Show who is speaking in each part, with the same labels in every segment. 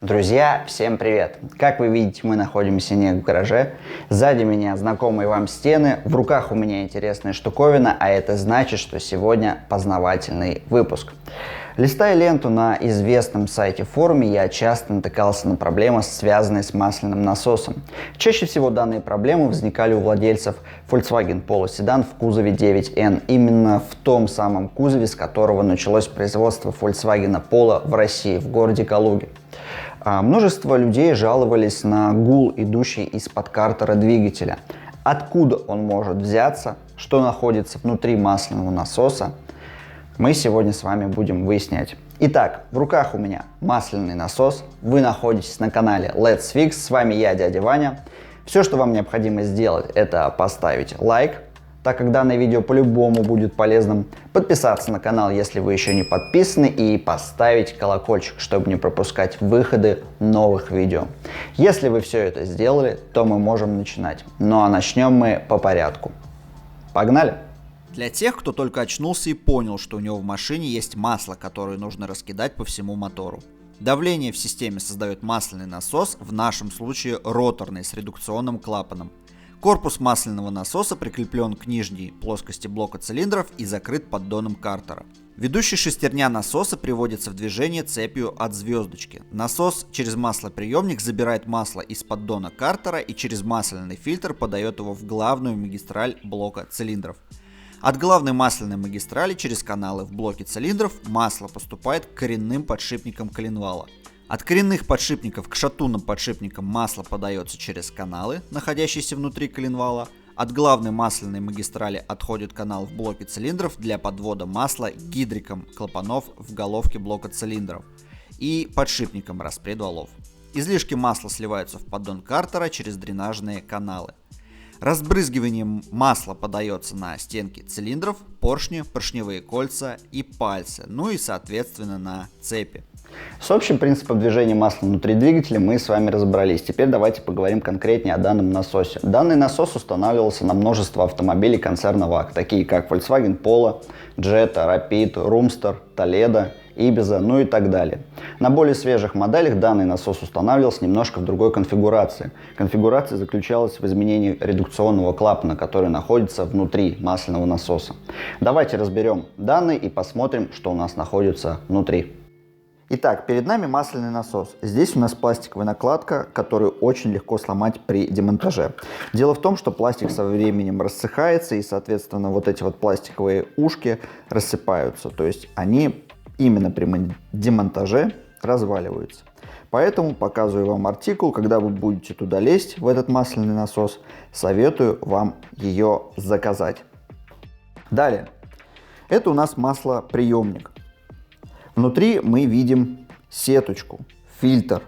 Speaker 1: Друзья, всем привет! Как вы видите, мы находимся не в гараже. Сзади меня знакомые вам стены, в руках у меня интересная штуковина, а это значит, что сегодня познавательный выпуск. Листая ленту на известном сайте форуме, я часто натыкался на проблемы, связанные с масляным насосом. Чаще всего данные проблемы возникали у владельцев Volkswagen Polo седан в кузове 9N, именно в том самом кузове, с которого началось производство Volkswagen Polo в России, в городе Калуге. Множество людей жаловались на гул, идущий из-под картера двигателя. Откуда он может взяться, что находится внутри масляного насоса, мы сегодня с вами будем выяснять. Итак, в руках у меня масляный насос. Вы находитесь на канале Let's Fix. С вами я, дядя Ваня. Все, что вам необходимо сделать, это поставить лайк, так как данное видео по-любому будет полезным, подписаться на канал, если вы еще не подписаны, и поставить колокольчик, чтобы не пропускать выходы новых видео. Если вы все это сделали, то мы можем начинать. Ну а начнем мы по порядку. Погнали!
Speaker 2: Для тех, кто только очнулся и понял, что у него в машине есть масло, которое нужно раскидать по всему мотору. Давление в системе создает масляный насос, в нашем случае роторный с редукционным клапаном. Корпус масляного насоса прикреплен к нижней плоскости блока цилиндров и закрыт поддоном картера. Ведущая шестерня насоса приводится в движение цепью от звездочки. Насос через маслоприемник забирает масло из поддона картера и через масляный фильтр подает его в главную магистраль блока цилиндров. От главной масляной магистрали через каналы в блоке цилиндров масло поступает к коренным подшипникам коленвала. От коренных подшипников к шатунным подшипникам масло подается через каналы, находящиеся внутри коленвала. От главной масляной магистрали отходит канал в блоке цилиндров для подвода масла гидриком клапанов в головке блока цилиндров и подшипником распредвалов. Излишки масла сливаются в поддон картера через дренажные каналы. Разбрызгиванием масла подается на стенки цилиндров, поршни, поршневые кольца и пальцы, ну и соответственно на цепи.
Speaker 1: С общим принципом движения масла внутри двигателя мы с вами разобрались. Теперь давайте поговорим конкретнее о данном насосе. Данный насос устанавливался на множество автомобилей концерна VAG, такие как Volkswagen Polo, Jetta, Rapid, Roomster, Toledo, Ibiza, ну и так далее. На более свежих моделях данный насос устанавливался немножко в другой конфигурации. Конфигурация заключалась в изменении редукционного клапана, который находится внутри масляного насоса. Давайте разберем данные и посмотрим, что у нас находится внутри. Итак, перед нами масляный насос. Здесь у нас пластиковая накладка, которую очень легко сломать при демонтаже. Дело в том, что пластик со временем рассыхается, и, соответственно, вот эти вот пластиковые ушки рассыпаются. То есть они именно при демонтаже разваливаются. Поэтому показываю вам артикул, когда вы будете туда лезть, в этот масляный насос, советую вам ее заказать. Далее. Это у нас маслоприемник. Внутри мы видим сеточку, фильтр.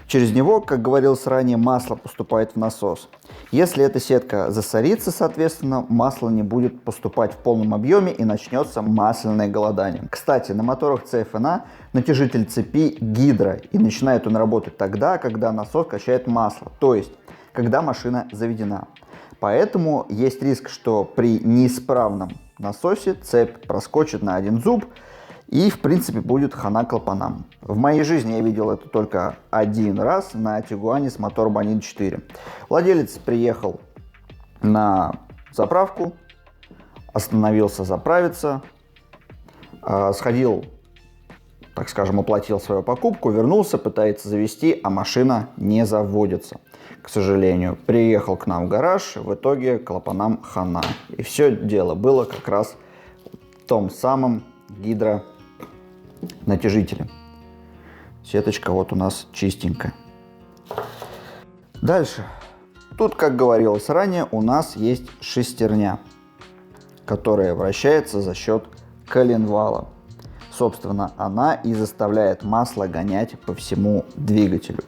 Speaker 1: Через него, как говорилось ранее, масло поступает в насос. Если эта сетка засорится, соответственно, масло не будет поступать в полном объеме и начнется масляное голодание. Кстати, на моторах CFNA натяжитель цепи гидро, и начинает он работать тогда, когда насос качает масло, то есть когда машина заведена. Поэтому есть риск, что при неисправном насосе цепь проскочит на один зуб, и, в принципе, будет хана клапанам. В моей жизни я видел это только один раз на Тигуане с мотором 1.4. Владелец приехал на заправку, остановился заправиться, сходил, так скажем, оплатил свою покупку, вернулся, пытается завести, а машина не заводится. К сожалению, приехал к нам в гараж, в итоге клапанам хана. И все дело было как раз в том самом гидронатяжителе. Сеточка вот у нас чистенькая. Дальше. Тут, как говорилось ранее, у нас есть шестерня, которая вращается за счет коленвала. Собственно, она и заставляет масло гонять по всему двигателю.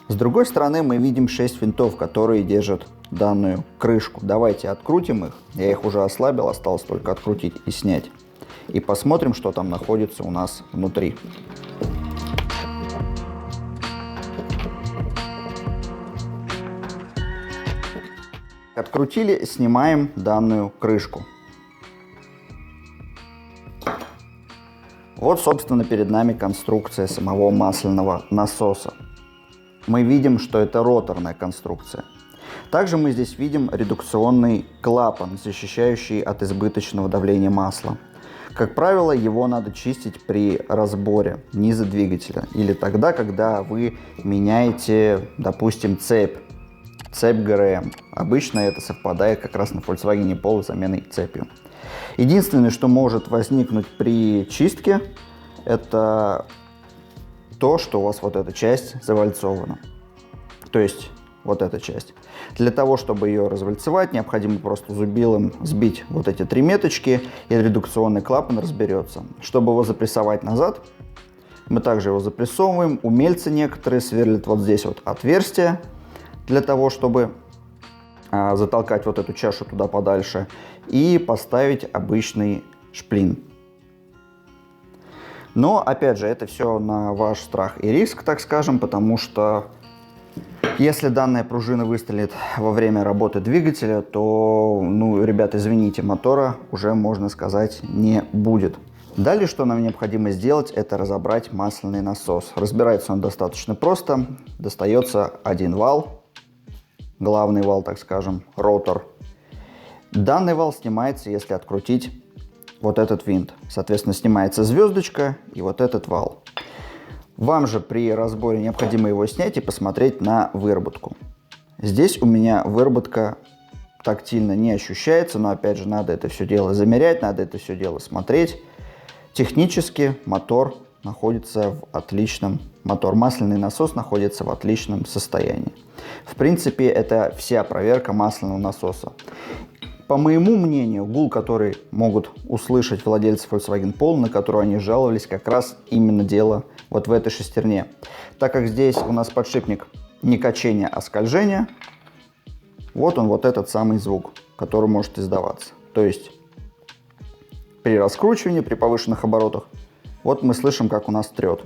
Speaker 1: С другой стороны мы видим 6 винтов, которые держат данную крышку. Давайте открутим их. Я их уже ослабил, осталось только открутить и снять. И посмотрим, что там находится у нас внутри. Открутили, снимаем данную крышку. Вот, собственно, перед нами конструкция самого масляного насоса. Мы видим, что это роторная конструкция. Также мы здесь видим редукционный клапан, защищающий от избыточного давления масла. Как правило, его надо чистить при разборе низа двигателя или тогда, когда вы меняете, допустим, цепь ГРМ. Обычно это совпадает как раз на Volkswagen Polo с заменой цепью. Единственное, что может возникнуть при чистке, это то, что у вас вот эта часть завальцована. То есть вот эта часть. Для того, чтобы ее развальцевать, необходимо просто зубилом сбить вот эти 3 меточки, и редукционный клапан разберется. Чтобы его запрессовать назад, мы также его запрессовываем. Умельцы некоторые сверлят вот здесь вот отверстие, для того, чтобы затолкать вот эту чашу туда подальше и поставить обычный шплин. Но, опять же, это все на ваш страх и риск, так скажем, потому что если данная пружина выстрелит во время работы двигателя, то, ребята, извините, мотора уже, можно сказать, не будет. Далее, что нам необходимо сделать, это разобрать масляный насос. Разбирается он достаточно просто. Достается один вал, главный вал, так скажем, ротор. Данный вал снимается, если открутить вот этот винт. Соответственно, снимается звездочка и вот этот вал. Вам же при разборе необходимо его снять и посмотреть на выработку. Здесь у меня выработка тактильно не ощущается, но опять же надо это все дело замерять, надо это все дело смотреть. Технически мотор находится в отличном, масляный насос находится в отличном состоянии. В принципе, это вся проверка масляного насоса. По моему мнению, гул, который могут услышать владельцы Volkswagen Polo, на которую они жаловались, как раз именно дело вот в этой шестерне. Так как здесь у нас подшипник не качение, а скольжение, вот он, вот этот самый звук, который может издаваться. То есть при раскручивании, при повышенных оборотах, вот мы слышим, как у нас трет.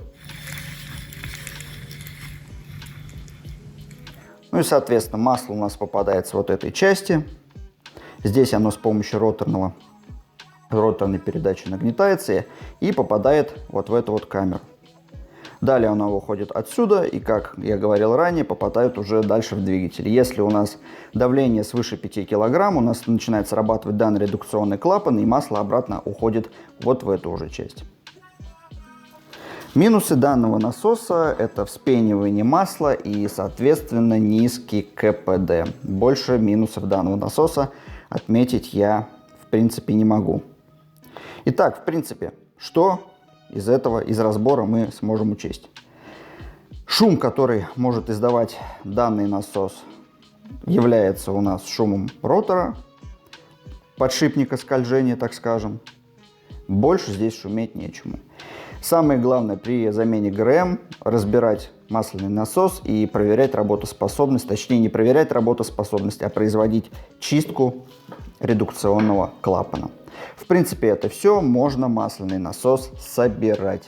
Speaker 1: Ну и, соответственно, масло у нас попадает с вот этой части. Здесь оно с помощью роторной передачи нагнетается и попадает вот в эту вот камеру. Далее оно выходит отсюда и, как я говорил ранее, попадает уже дальше в двигатель. Если у нас давление свыше 5 кг, у нас начинает срабатывать данный редукционный клапан, и масло обратно уходит вот в эту уже часть. Минусы данного насоса – это вспенивание масла и, соответственно, низкий КПД. Больше минусов данного насоса отметить я, в принципе, не могу. Итак, в принципе, что из разбора мы сможем учесть? Шум, который может издавать данный насос, является у нас шумом ротора, подшипника скольжения, так скажем. Больше здесь шуметь нечему. Самое главное при замене ГРМ разбирать масляный насос и проверять работоспособность, точнее не проверять работоспособность, а производить чистку редукционного клапана. В принципе, это все, можно масляный насос собирать.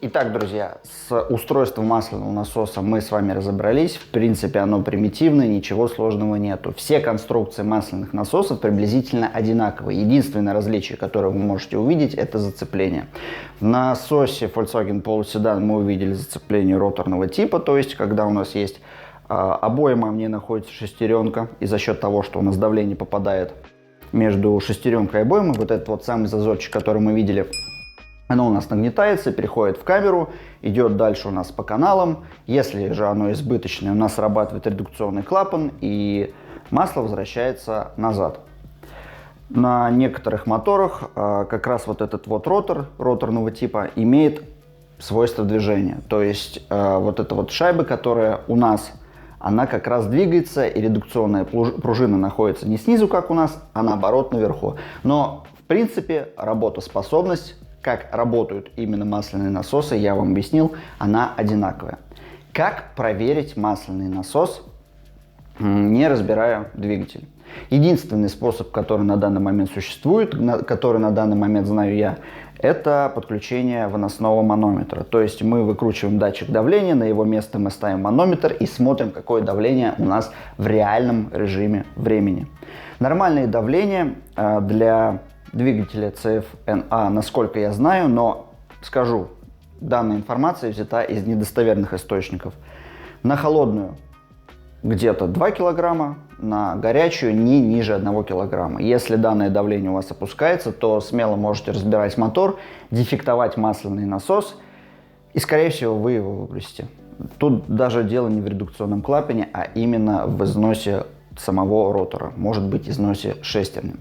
Speaker 1: Итак, друзья, с устройством масляного насоса мы с вами разобрались. В принципе, оно примитивное, ничего сложного нету. Все конструкции масляных насосов приблизительно одинаковые. Единственное различие, которое вы можете увидеть, это зацепление. В насосе Volkswagen Polo Sedan мы увидели зацепление роторного типа, то есть, когда у нас есть обойма, в ней находится шестеренка, и за счет того, что у нас давление попадает между шестеренкой и обоймой, вот этот вот самый зазорчик, который мы видели, оно у нас нагнетается, переходит в камеру, идет дальше у нас по каналам. Если же оно избыточное, у нас срабатывает редукционный клапан, и масло возвращается назад. На некоторых моторах как раз вот этот вот ротор роторного типа имеет свойство движения. То есть вот эта вот шайба, которая у нас, она как раз двигается, и редукционная пружина находится не снизу, как у нас, а наоборот наверху. Но в принципе работоспособность, как работают именно масляные насосы, я вам объяснил, она одинаковая. Как проверить масляный насос, не разбирая двигатель? Единственный способ, который на данный момент существует, который на данный момент знаю я, это подключение выносного манометра. То есть мы выкручиваем датчик давления, на его место мы ставим манометр и смотрим, какое давление у нас в реальном режиме времени. Нормальное давление для двигателя CFNA, насколько я знаю, но скажу, данная информация взята из недостоверных источников. На холодную где-то 2 килограмма, на горячую не ниже 1 килограмма. Если данное давление у вас опускается, то смело можете разбирать мотор, дефектовать масляный насос, и, скорее всего, вы его выбросите. Тут даже дело не в редукционном клапане, а именно в износе самого ротора, может быть, износе шестерни.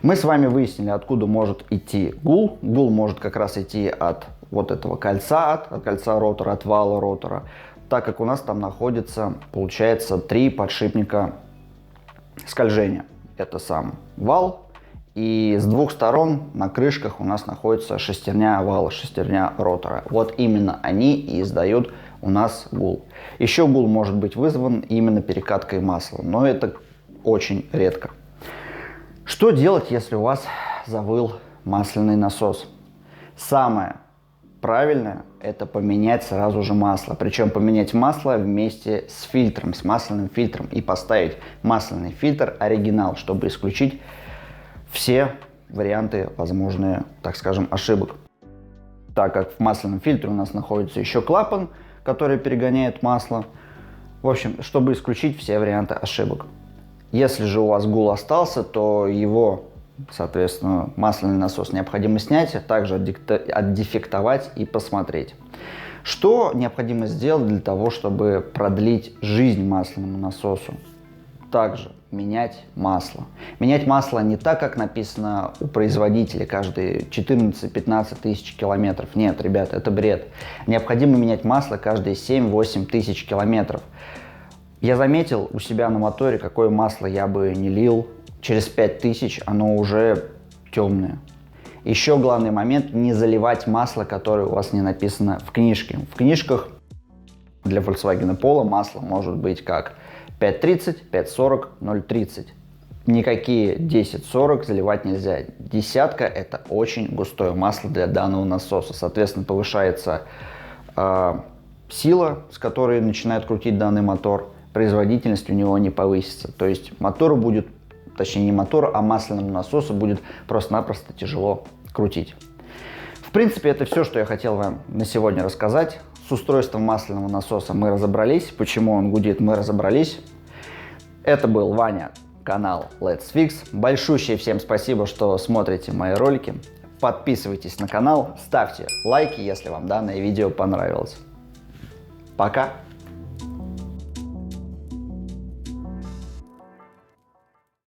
Speaker 1: Мы с вами выяснили, откуда может идти гул. Гул может как раз идти от вот этого кольца, от кольца ротора, от вала ротора, так как у нас там находится, получается, 3 подшипника скольжения. Это сам вал, и с 2 сторон на крышках у нас находится шестерня вала, шестерня ротора. Вот именно они и издают у нас гул. Еще гул может быть вызван именно перекаткой масла, но это очень редко. Что делать, если у вас завыл масляный насос? Самое правильное — это поменять сразу же масло. Причем поменять масло вместе с фильтром, с масляным фильтром, и поставить масляный фильтр оригинал, чтобы исключить все варианты возможные, так скажем, ошибок. Так как в масляном фильтре у нас находится еще клапан, который перегоняет масло. В общем, чтобы исключить все варианты ошибок. Если же у вас гул остался, то его, соответственно, масляный насос необходимо снять, а также отдефектовать и посмотреть. Что необходимо сделать для того, чтобы продлить жизнь масляному насосу? Также менять масло. Менять масло не так, как написано у производителя, каждые 14-15 тысяч километров. Нет, ребята, это бред. Необходимо менять масло каждые 7-8 тысяч километров. Я заметил у себя на моторе, какое масло я бы не лил, через 5000 оно уже темное. Еще главный момент — не заливать масло, которое у вас не написано в книжке. В книжках для Volkswagen Polo масло может быть как 5.30, 5.40, 0.30. Никакие 10.40 заливать нельзя. Десятка — это очень густое масло для данного насоса. Соответственно, повышается сила, с которой начинает крутить данный мотор. Производительность у него не повысится. То есть мотору будет, точнее не мотору, а масляному насосу будет просто-напросто тяжело крутить. В принципе, это все, что я хотел вам на сегодня рассказать. С устройством масляного насоса мы разобрались. Почему он гудит, мы разобрались. Это был Ваня, канал Let's Fix. Большущее всем спасибо, что смотрите мои ролики. Подписывайтесь на канал, ставьте лайки, если вам данное видео понравилось. Пока!